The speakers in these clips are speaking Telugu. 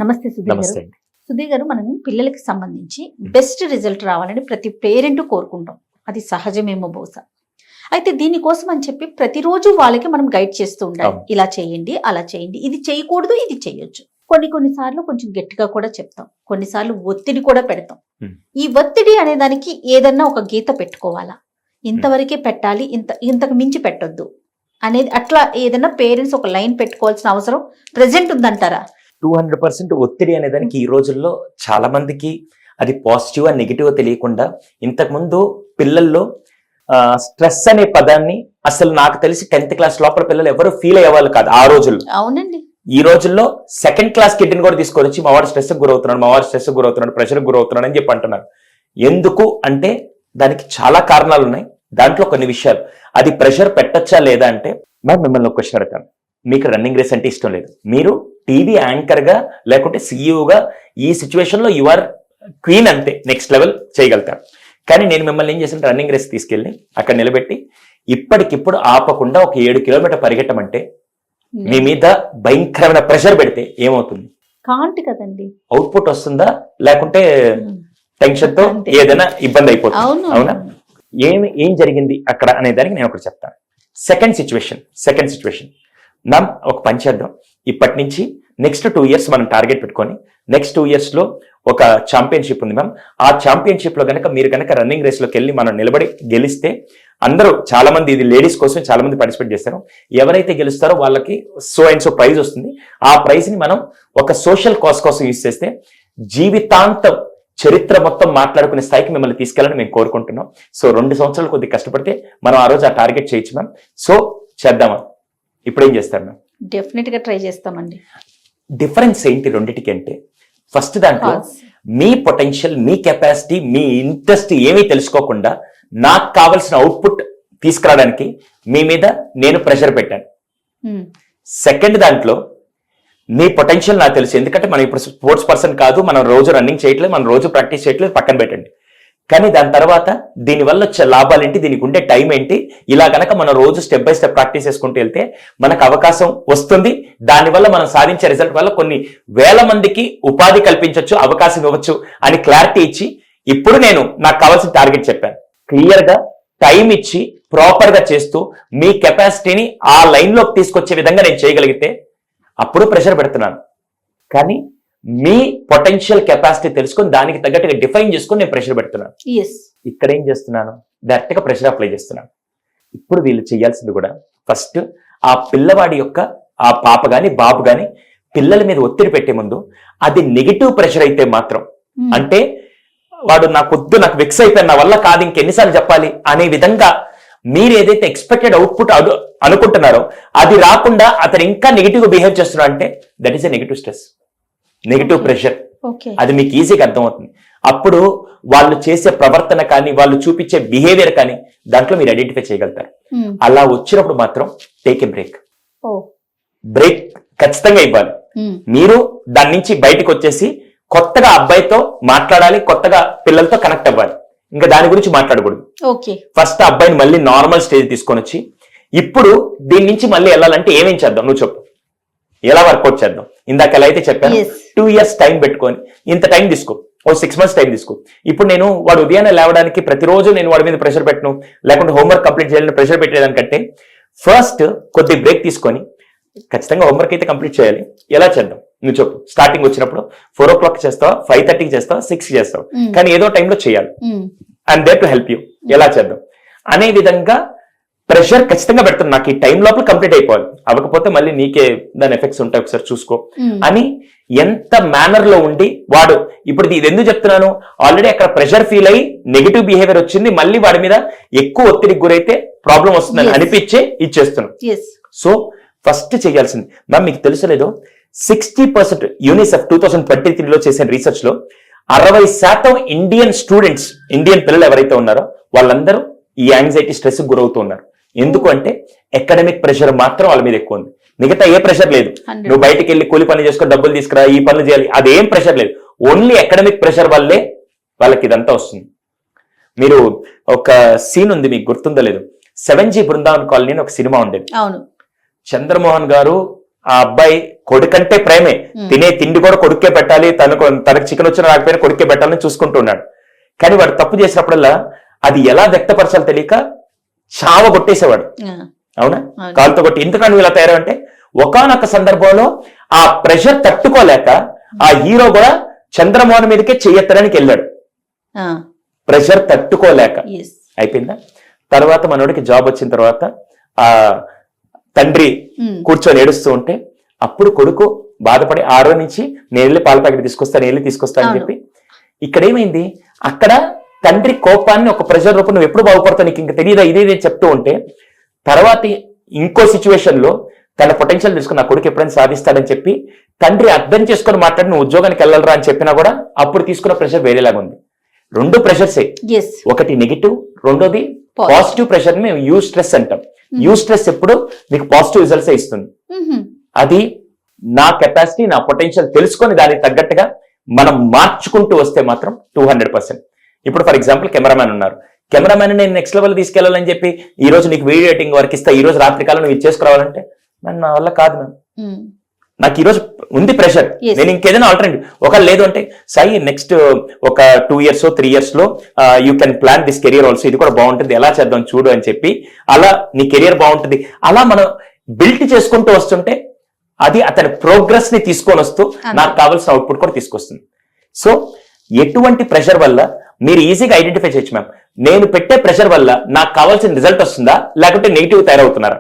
నమస్తే సుధీర్ నమస్తే గారు. అండి. సుధీర్ గారు, మనం పిల్లలకి సంబంధించి బెస్ట్ రిజల్ట్ రావాలని ప్రతి పేరెంట్ కోరుకుంటాం. అది సహజమేమో బహుశా. అయితే దీనికోసం అని చెప్పి ప్రతిరోజు వాళ్ళకి మనం గైడ్ చేస్తూ ఉండాలి. అవును. ఇలా చేయండి, అలా చేయండి, ఇది చేయకూడదు, ఇది చేయొచ్చు. కొన్నిసార్లు కొంచెం గట్టిగా కూడా చెప్తాం, కొన్నిసార్లు ఒత్తిడి కూడా పెడతాం. ఈ ఒత్తిడి అనే దానికి ఏదన్నా ఒక గీత పెట్టుకోవాలా, ఇంతవరకే పెట్టాలి, ఇంతకు మించి పెట్టొద్దు అనేది, అట్లా ఏదన్నా పేరెంట్స్ ఒక లైన్ పెట్టుకోవాల్సిన అవసరం ప్రెసెంట్ ఉందంటారా? 200% ఒత్తిడి అనే దానికి ఈ రోజుల్లో చాలా మందికి అది పాజిటివ్ అండ్ నెగిటివ్ తెలియకుండా, ఇంతకుముందు పిల్లల్లో స్ట్రెస్ అనే పదాన్ని అసలు నాకు తెలిసి 10th క్లాస్ లోపల పిల్లలు ఎవరు ఫీల్ అయ్యేవాళ్ళు కాదు ఆ రోజుల్లో. అవునండి. ఈ రోజుల్లో 2nd క్లాస్ కిడ్ని కూడా తీసుకొని వచ్చి మావాడు స్ట్రెస్ గురవుతున్నాడు, మావాడు స్ట్రెస్ గురవుతున్నాడు, ప్రెషర్ గురవుతున్నాడు అని చెప్పి అంటున్నారు. ఎందుకు అంటే దానికి చాలా కారణాలు ఉన్నాయి. దాంట్లో కొన్ని విషయాలు, అది ప్రెషర్ పెట్టచ్చా లేదా అంటే, మిమ్మల్ని ఒక క్వశ్చన్ అడుగుతాను. మీకు రన్నింగ్ రేస్ అంటే ఇష్టం లేదు, మీరు టీవీ యాంకర్ గా లేకుంటే సీఈఓగా ఈ సిచ్యువేషన్ లో యు ఆర్ క్వీన్, అంతే, నెక్స్ట్ లెవెల్ చేయగలుగుతారు. కానీ నేను మిమ్మల్ని ఏం చేసిన, రన్నింగ్ రేస్ తీసుకెళ్ళి అక్కడ నిలబెట్టి ఇప్పటికిప్పుడు ఆపకుండా ఒక 7 కిలోమీటర్ పరిగెట్టమంటే మీ మీద భయంకరమైన ప్రెషర్ పెడితే ఏమవుతుంది? కాంట్ కదండి. అవుట్పుట్ వస్తుందా, లేకుంటే టెన్షన్ తో ఏదైనా ఇబ్బంది అయిపోతుంది. అవునా? ఏం జరిగింది అక్కడ అనే దానికి నేను ఒకటి చెప్తాను. సెకండ్ సిచ్యువేషన్ మనం ఒక పని చేద్దాం. ఇప్పటి నుంచి నెక్స్ట్ 2 years మనం టార్గెట్ పెట్టుకొని, నెక్స్ట్ 2 years లో ఒక ఛాంపియన్షిప్ ఉంది మ్యామ్. ఆ ఛాంపియన్షిప్ లో మీరు కనుక రన్నింగ్ రేస్ లోకి వెళ్ళి మనం నిలబడి గెలిస్తే, అందరూ చాలా మంది, ఇది లేడీస్ కోసం చాలా మంది పార్టిసిపేట్ చేస్తారు, ఎవరైతే గెలుస్తారో వాళ్ళకి సో అండ్ సో ప్రైజ్ వస్తుంది. ఆ ప్రైజ్ ని మనం ఒక సోషల్ కాజ్ కోసం యూజ్ చేస్తే జీవితాంతం చరిత్ర మొత్తం మాట్లాడుకునే స్థాయికి మిమ్మల్ని తీసుకెళ్ళాలని మేము కోరుకుంటున్నాం. సో 2 సంవత్సరాలు కొద్దిగా కష్టపడితే మనం ఆ రోజు ఆ టార్గెట్ చేయొచ్చు మ్యామ్. సో చేద్దామా? ఇప్పుడు ఏం చేస్తారు మ్యామ్? డెఫినెట్ గా ట్రై చేస్తామండి. డిఫరెన్స్ ఏంటి రెండింటికి అంటే, ఫస్ట్ దాంట్లో మీ పొటెన్షియల్, మీ కెపాసిటీ, మీ ఇంట్రెస్ట్ ఏమీ తెలుసుకోకుండా నాకు కావాల్సిన అవుట్పుట్ తీసుకురావడానికి మీ మీద నేను ప్రెషర్ పెట్టాను. సెకండ్ దాంట్లో మీ పొటెన్షియల్ నాకు తెలుసు, ఎందుకంటే మనం ఇప్పుడు స్పోర్ట్స్ పర్సన్ కాదు, మనం రోజు రన్నింగ్ చేయట్లేదు, మనం రోజు ప్రాక్టీస్ చేయట్లేదు, పక్కన పెట్టండి. కానీ దాని తర్వాత దీనివల్ల వచ్చే లాభాలు ఏంటి, దీనికి ఉండే టైం ఏంటి, ఇలా కనుక మనం రోజు స్టెప్ బై స్టెప్ ప్రాక్టీస్ చేసుకుంటూ వెళ్తే మనకు అవకాశం వస్తుంది. దానివల్ల మనం సాధించే రిజల్ట్ వల్ల కొన్ని వేల మందికి ఉపాధి కల్పించవచ్చు, అవకాశం ఇవ్వచ్చు అని క్లారిటీ ఇచ్చి, ఇప్పుడు నేను నాకు కావాల్సిన టార్గెట్ చెప్పాను. క్లియర్ గా టైం ఇచ్చి ప్రాపర్ గా చేస్తూ మీ కెపాసిటీని ఆ లైన్ లోకి తీసుకొచ్చే విధంగా నేను చేయగలిగితే అప్పుడు ప్రెషర్ పెడుతున్నాను. కానీ మీ పొటెన్షియల్ కెపాసిటీ తెలుసుకొని దానికి తగ్గట్టుగా డిఫైన్ చేసుకొని నేను ప్రెషర్ పెడుతున్నాను. ఇక్కడ ఏం చేస్తున్నాను, డైరెక్ట్ గా ప్రెషర్ అప్లై చేస్తున్నాను. ఇప్పుడు వీళ్ళు చేయాల్సింది కూడా, ఫస్ట్ ఆ పిల్లవాడి యొక్క, ఆ పాప గాని బాబు గాని పిల్లల మీద ఒత్తిడి పెట్టే ముందు అది నెగిటివ్ ప్రెషర్ అయితే మాత్రం, అంటే వాడు నాకు వెక్స్ అయిపోయాను, నా వల్ల కాదు, ఇంకెన్నిసార్లు చెప్పాలి అనే విధంగా మీరు ఏదైతే ఎక్స్పెక్టెడ్ అవుట్పుట్ అనుకుంటున్నారో అది రాకుండా అతను ఇంకా నెగిటివ్ గా బిహేవ్ చేస్తున్నా అంటే that is a negative stress, negative pressure. అది మీకు ఈజీగా అర్థమవుతుంది. అప్పుడు వాళ్ళు చేసే ప్రవర్తన కానీ, వాళ్ళు చూపించే బిహేవియర్ కానీ దాంట్లో మీరు ఐడెంటిఫై చేయగలుగుతారు. అలా వచ్చినప్పుడు మాత్రం టేక్ ఏ బ్రేక్ ఖచ్చితంగా ఇవ్వాలి. మీరు దాని నుంచి బయటకు వచ్చేసి కొత్తగా అబ్బాయితో మాట్లాడాలి, కొత్తగా పిల్లలతో కనెక్ట్ అవ్వాలి. ఇంకా దాని గురించి మాట్లాడకూడదు. ఫస్ట్ అబ్బాయిని మళ్ళీ నార్మల్ స్టేజ్ తీసుకొని వచ్చి, ఇప్పుడు దీని నుంచి మళ్ళీ వెళ్ళాలంటే ఏమేం చేద్దాం, నువ్వు చెప్పు, ఎలా వర్కౌట్ చేద్దాం. ఇందాక ఎలా అయితే చెప్పాను, 2 years టైం పెట్టుకొని ఇంత టైం తీసుకో, 6 months టైం తీసుకో. ఇప్పుడు నేను వాడు ఉదయాన్నే లేవడానికి ప్రతిరోజు నేను వాడి మీద ప్రెషర్ పెట్టను, లేకుంటే హోంవర్క్ కంప్లీట్ చేయాలని ప్రెషర్ పెట్టేదానికంటే ఫస్ట్ కొద్ది బ్రేక్ తీసుకొని, ఖచ్చితంగా హోంవర్క్ అయితే కంప్లీట్ చేయాలి, ఎలా చేద్దాం నువ్వు చెప్పు. స్టార్టింగ్ వచ్చినప్పుడు 4 o'clock చేస్తావా, 5:30 చేస్తావా, 6 చేస్తావు, కానీ ఏదో టైంలో చేయాలి. And there to help you, ఎలా చేద్దాం అనే విధంగా ప్రెషర్ ఖచ్చితంగా పెడుతుంది. నాకు ఈ టైం లోపల కంప్లీట్ అయిపోవాలి, అవ్వకపోతే మళ్ళీ నీకే దాని ఎఫెక్ట్స్ ఉంటాయి, ఒకసారి చూసుకో అని ఎంత మేనర్ లో ఉండి వాడు. ఇప్పుడు ఇది ఎందుకు చెప్తున్నాను, ఆల్రెడీ అక్కడ ప్రెషర్ ఫీల్ అయ్యి నెగిటివ్ బిహేవియర్ వచ్చింది, మళ్ళీ వాడి మీద ఎక్కువ ఒత్తిడికి గురైతే ప్రాబ్లం వస్తుందని అనిపించే ఇచ్చేస్తున్నాం. సో ఫస్ట్ చేయాల్సింది మ్యామ్, మీకు తెలుసలేదో 60% యూనిసెఫ్ 2023లో చేసిన రీసెర్చ్ లో 60% ఇండియన్ స్టూడెంట్స్, ఇండియన్ పిల్లలు ఎవరైతే ఉన్నారో వాళ్ళందరూ ఈ యాంగ్జైటీ స్ట్రెస్ గురవుతూ ఉన్నారు. ఎందుకు అంటే అకాడమిక్ ప్రెషర్ మాత్రం వాళ్ళ మీద ఎక్కువ ఉంది, మిగతా ఏ ప్రెషర్ లేదు. నువ్వు బయటికి వెళ్ళి కూలి పనులు చేసుకొని డబ్బులు తీసుకురా, ఈ పనులు చేయాలి, అదేం ప్రెషర్ లేదు. ఓన్లీ అకాడమిక్ ప్రెషర్ వల్లే వాళ్ళకి ఇదంతా వస్తుంది. మీరు ఒక సీన్ ఉంది, మీకు గుర్తుందో లేదు, 7G బృందావన్ కాలనీ అని ఒక సినిమా ఉండేది. చంద్రమోహన్ గారు ఆ అబ్బాయి కొడుకంటే ప్రేమే, తినే తిండి కూడా కొడుకే పెట్టాలి, తనకు చికెన్ వచ్చిన రాకపోయినా కొడుకే పెట్టాలని చూసుకుంటూ ఉన్నాడు. కానీ వాడు తప్పు చేసినప్పుడల్లా అది ఎలా వ్యక్తపరచాలో తెలియక చావ కొట్టేసేవాడు. అవునా, కాలుతో కొట్టి. ఎందుకంటే నువ్వు ఇలా తయారంటే ఒకానొక సందర్భంలో ఆ ప్రెషర్ తట్టుకోలేక ఆ హీరో కూడా చంద్రమోహన్ మీదకే చెయ్యెత్తడానికి వెళ్ళాడు, ప్రెషర్ తట్టుకోలేక. అయిపోయిందా? తర్వాత మనోడికి జాబ్ వచ్చిన తర్వాత ఆ తండ్రి కూర్చొని ఏడుస్తూ ఉంటే అప్పుడు కొడుకు బాధపడి 6 నుంచి నేను వెళ్ళి పాల ప్యాకెట్ తీసుకొస్తా అని చెప్పి. ఇక్కడ ఏమైంది, అక్కడ తండ్రి కోపాన్ని ఒక ప్రెషర్ రూపం నువ్వు ఎప్పుడు బాగుపడతావు నీకు ఇంకా తెలియదా ఇదే చెప్తూ ఉంటే, తర్వాత ఇంకో సిచ్యువేషన్ లో తన పొటెన్షియల్ తీసుకుని నా కొడుకు ఎప్పుడైనా సాధిస్తాడని చెప్పి తండ్రి అర్థం చేసుకొని మాట్లాడి నువ్వు ఉద్యోగానికి వెళ్ళరా అని చెప్పినా కూడా అప్పుడు తీసుకున్న ప్రెషర్ వేరేలాగా ఉంది. 2 ప్రెషర్సే, ఒకటి నెగిటివ్, రెండోది పాజిటివ్ ప్రెషర్ మేము యూ స్ట్రెస్ అంటాం. యూ స్ట్రెస్ ఎప్పుడు మీకు పాజిటివ్ రిజల్ట్స్ ఇస్తుంది. అది నా కెపాసిటీ, నా పొటెన్షియల్ తెలుసుకొని దానికి తగ్గట్టుగా మనం మార్చుకుంటూ వస్తే మాత్రం 200%. ఇప్పుడు ఫర్ ఎగ్జాంపుల్ కెమెరామ్యాన్ ఉన్నారు, కెమెరామ్యాన్ నేను నెక్స్ట్ లెవెల్ తీసుకెళ్లాలని చెప్పి ఈ రోజు నీకు వీడియో ఎడిటింగ్ వర్క్ ఇస్తా, ఈ రోజు రాత్రి కాలం నువ్వు చేసుకురావాలంటే నా వల్ల కాదు మ్యామ్, నాకు ఈ రోజు ఉంది ప్రెషర్, నేను ఇంకేదైనా ఆల్టర్నేటివ్ ఒకవేళ లేదు అంటే సాయి నెక్స్ట్ ఒక 2 years 3 years లో you can plan this career also, ఇది కూడా బాగుంటుంది ఎలా చేద్దాం చూడు అని చెప్పి అలా నీ కెరియర్ బాగుంటుంది అలా మనం బిల్ట్ చేసుకుంటూ వస్తుంటే అది అతని ప్రోగ్రెస్ ని తీసుకొని వస్తూ నాకు కావాల్సిన అవుట్పుట్ కూడా తీసుకొస్తుంది. సో ఎటువంటి ప్రెషర్ వల్ల మీరు ఈజీగా ఐడెంటిఫై చేయొచ్చు మ్యామ్, నేను పెట్టే ప్రెషర్ వల్ల నాకు కావాల్సిన రిజల్ట్ వస్తుందా లేకపోతే నెగిటివ్ తయారవుతున్నారా.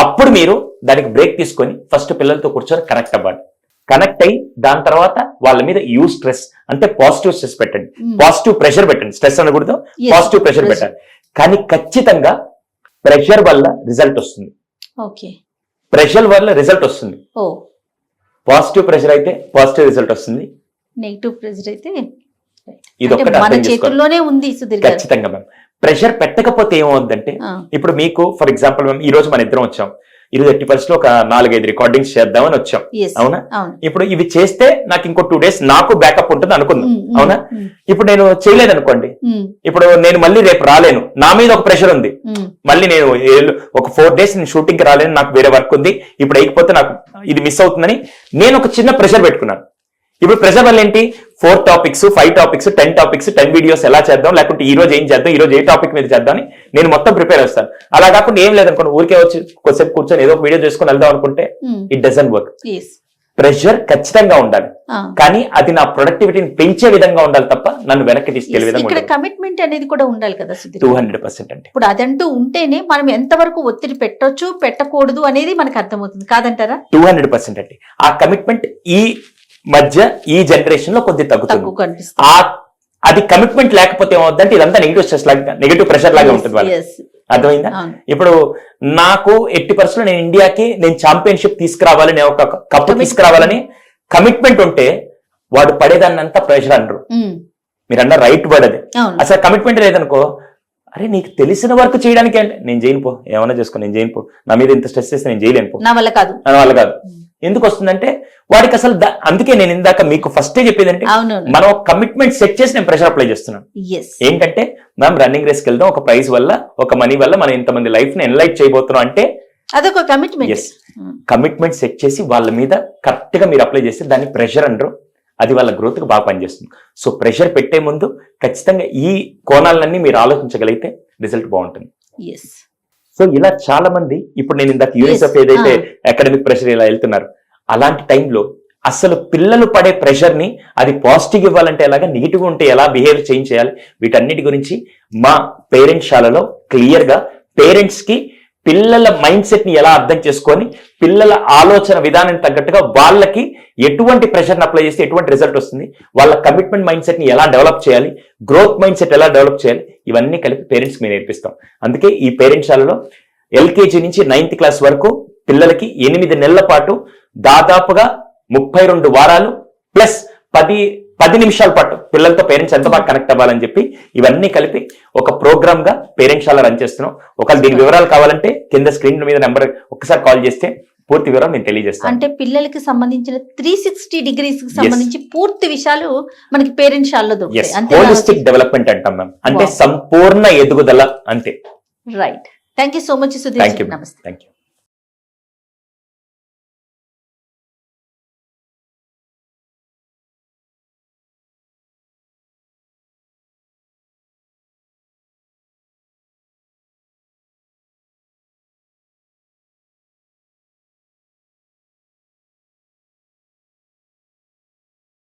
అప్పుడు మీరు దానికి బ్రేక్ తీసుకొని ఫస్ట్ పిల్లలతో కూర్చొని కనెక్ట్ అవ్వాలి. కనెక్ట్ అయ్యి దాని తర్వాత వాళ్ళ మీద యూ స్ట్రెస్ అంటే పాజిటివ్ స్ట్రెస్ పెట్టండి, పాజిటివ్ ప్రెషర్ పెట్టండి, స్ట్రెస్ అనకూడదు పాజిటివ్ ప్రెషర్ పెట్టండి. కానీ ఖచ్చితంగా ప్రెషర్ వల్ల రిజల్ట్ వస్తుంది, ప్రెషర్ వల్ల రిజల్ట్ వస్తుంది. పాజిటివ్ ప్రెషర్ అయితే పాజిటివ్ రిజల్ట్ వస్తుంది, నెగిటివ్ ప్రెషర్ అయితే ఇది ఒక్కటి అర్థం చేసుకోవాలి ఖచ్చితంగా మ్యామ్. ప్రెషర్ పెట్టకపోతే ఏమవుద్దంటే ఇప్పుడు మీకు ఫర్ ఎగ్జాంపుల్ మ్యామ్ ఈ రోజు మన ఇద్దరం వచ్చాం, ఈరోజు 80% ఒక 4-5 రికార్డింగ్స్ చేద్దామని వచ్చాం, అవునా. ఇప్పుడు ఇవి చేస్తే నాకు ఇంకో 2 days నాకు బ్యాకప్ ఉంటుంది అనుకుందాం, అవునా. ఇప్పుడు నేను చేయలేదు అనుకోండి, ఇప్పుడు నేను మళ్ళీ రేపు రాలేను, నా మీద ఒక ప్రెషర్ ఉంది, మళ్ళీ నేను ఒక 4 days నేను షూటింగ్ కి రాలేను, నాకు వేరే వర్క్ ఉంది, ఇప్పుడు అయిపోతే నాకు ఇది మిస్ అవుతుందని నేను ఒక చిన్న ప్రెషర్ పెట్టుకున్నాను. ఇప్పుడు ప్రెషర్ వల్ల ఏంటి 4 topics 5 topics 10 topics 10 వీడియోస్ ఎలా చేద్దాం, లేకుంటే ఈ రోజు ఏం చేద్దాం, ఈ రోజు ఏ టాపిక్ మీద చేద్దాం నేను మొత్తం ప్రిపేర్ చేస్తాను. అలా కాకుండా ఏం లేదనుకోండి ఊరికే వచ్చి కొద్దిసేపు కూర్చొని ఏదో ఒక వీడియో చేసుకుని వెళ్దాం అనుకుంటే ఇట్ డజంట్ వర్క్. ప్రెషర్ ఖచ్చితంగా ఉండాలి, కానీ అది నా ప్రొడక్టివిటీని పెంచే విధంగా ఉండాలి తప్ప నన్ను వెనక్కి తీసుకెళ్లే విధంగా ఉండాలి. కమిట్మెంట్ అనేది కూడా ఉండాలి కదా 200%. అంటే ఇప్పుడు అదంటూ ఉంటేనే మనం ఎంతవరకు ఒత్తిడి పెట్టొచ్చు పెట్టకూడదు అనేది మనకు అర్థమవుతుంది కాదంటారా? 200% అండి. ఆ కమిట్మెంట్ ఈ మధ్య ఈ జనరేషన్ లో కొద్దిగా తగ్గుతుంది. అది కమిట్మెంట్ లేకపోతే ఏమవుతుందంటే ఇదంతా నెగిటివ్ స్ట్రెస్ లాగా నెగిటివ్ ప్రెషర్ లాగా ఉంటుంది వాళ్ళకి. అర్థమైందా? ఇప్పుడు నాకు 80% నేను ఇండియాకి నేను ఛాంపియన్షిప్ తీసుకురావాలి, నేను ఒక కప్పు తీసుకురావాలని కమిట్మెంట్ ఉంటే వాడు పడేదాన్ని అంతా ప్రెషర్ అనరు. మీరు అన్న రైట్ వర్డ్ అది. అసలు కమిట్మెంట్ లేదనుకో, అరే నీకు తెలిసిన వర్క్ చేయడానికి అంటే నేను చేయను పో, ఏమన్నా చేసుకో, నేను చేయను పో, నా మీద ఇంత స్ట్రెస్ చేస్తే నేను చేయలేను పో, నా వల్ల కాదు. ఎందుకు వస్తుందంటే వాడికి అసలు అందుకే నేను ఇందాక మీకు ఫస్టే చెప్పేదంటే మనం కమిట్మెంట్ సెట్ చేసి నేను ప్రెషర్ అప్లై చేస్తున్నాను. ఏంటంటే మనం రన్నింగ్ రేస్కి వెళ్దాం, ఒక ప్రైజ్ వల్ల ఒక మనీ వల్ల మనం ఇంతమంది లైఫ్ ని ఎన్లైట్ చేయబోతున్నాం అంటే అదొక కమిట్మెంట్. కమిట్మెంట్ సెట్ చేసి వాళ్ళ మీద కరెక్ట్ గా మీరు అప్లై చేస్తే దాన్ని ప్రెషర్ అంటారు. అది వాళ్ళ గ్రోత్ కు బాగా పనిచేస్తుంది. సో ప్రెషర్ పెట్టే ముందు ఖచ్చితంగా ఈ కోణాలన్నీ మీరు ఆలోచించగలిగితే రిజల్ట్ బాగుంటుంది. సో ఇలా చాలా మంది ఇప్పుడు నేను ఇందాక యూనిసెఫ్ ఏదైతే అకాడమిక్ ప్రెషర్ ఇలా వెళ్తున్నారు, అలాంటి టైంలో అసలు పిల్లలు పడే ప్రెషర్ ని అది పాజిటివ్ ఇవ్వాలంటే ఎలాగా, నెగిటివ్ ఉంటే ఎలా బిహేవ్ చేంజ్ చేయాలి, వీటన్నిటి గురించి మా పేరెంట్స్ శాలలో క్లియర్ గా పేరెంట్స్ కి పిల్లల మైండ్ సెట్ ని ఎలా అర్థం చేసుకొని పిల్లల ఆలోచన విధానానికి తగ్గట్టుగా వాళ్ళకి ఎటువంటి ప్రెషర్ని అప్లై చేస్తే ఎటువంటి రిజల్ట్ వస్తుంది, వాళ్ళ కమిట్మెంట్ మైండ్ సెట్ ని ఎలా డెవలప్ చేయాలి, గ్రోత్ మైండ్ సెట్ ఎలా డెవలప్ చేయాలి, ఇవన్నీ కలిపి పేరెంట్స్ మేము నేర్పిస్తాం. అందుకే ఈ పేరెంట్స్ శాలలో LKG నుంచి 9th క్లాస్ వరకు పిల్లలకి 8 నెలల పాటు దాదాపుగా 32 వారాలు ప్లస్ 10 నిమిషాల పాటు పిల్లలతో పేరెంట్స్ ఎంత బాగా కనెక్ట్ అవ్వాలని చెప్పి ఇవన్నీ కలిపి ఒక ప్రోగ్రామ్ గా పేరెంట్స్ శాల రన్ చేస్తున్నాం. ఒకవేళ దీని వివరాలు కావాలంటే కింద స్క్రీన్ మీద నెంబర్ ఒక్కసారి కాల్ చేస్తే పూర్తి వివరం నేను తెలియజేస్తాను. అంటే పిల్లలకి సంబంధించిన 360 degrees కి సంబంధించి పూర్తి విషయాలు మనకి పేరెంట్స్ శాలలో దొరుకుతాయి. హోలిస్టిక్ డెవలప్మెంట్ అంటాం మ్యామ్, అంటే సంపూర్ణ ఎదుగుదల అంతే. Right. Thank you so much Sudheer. నమస్తే. Thank you.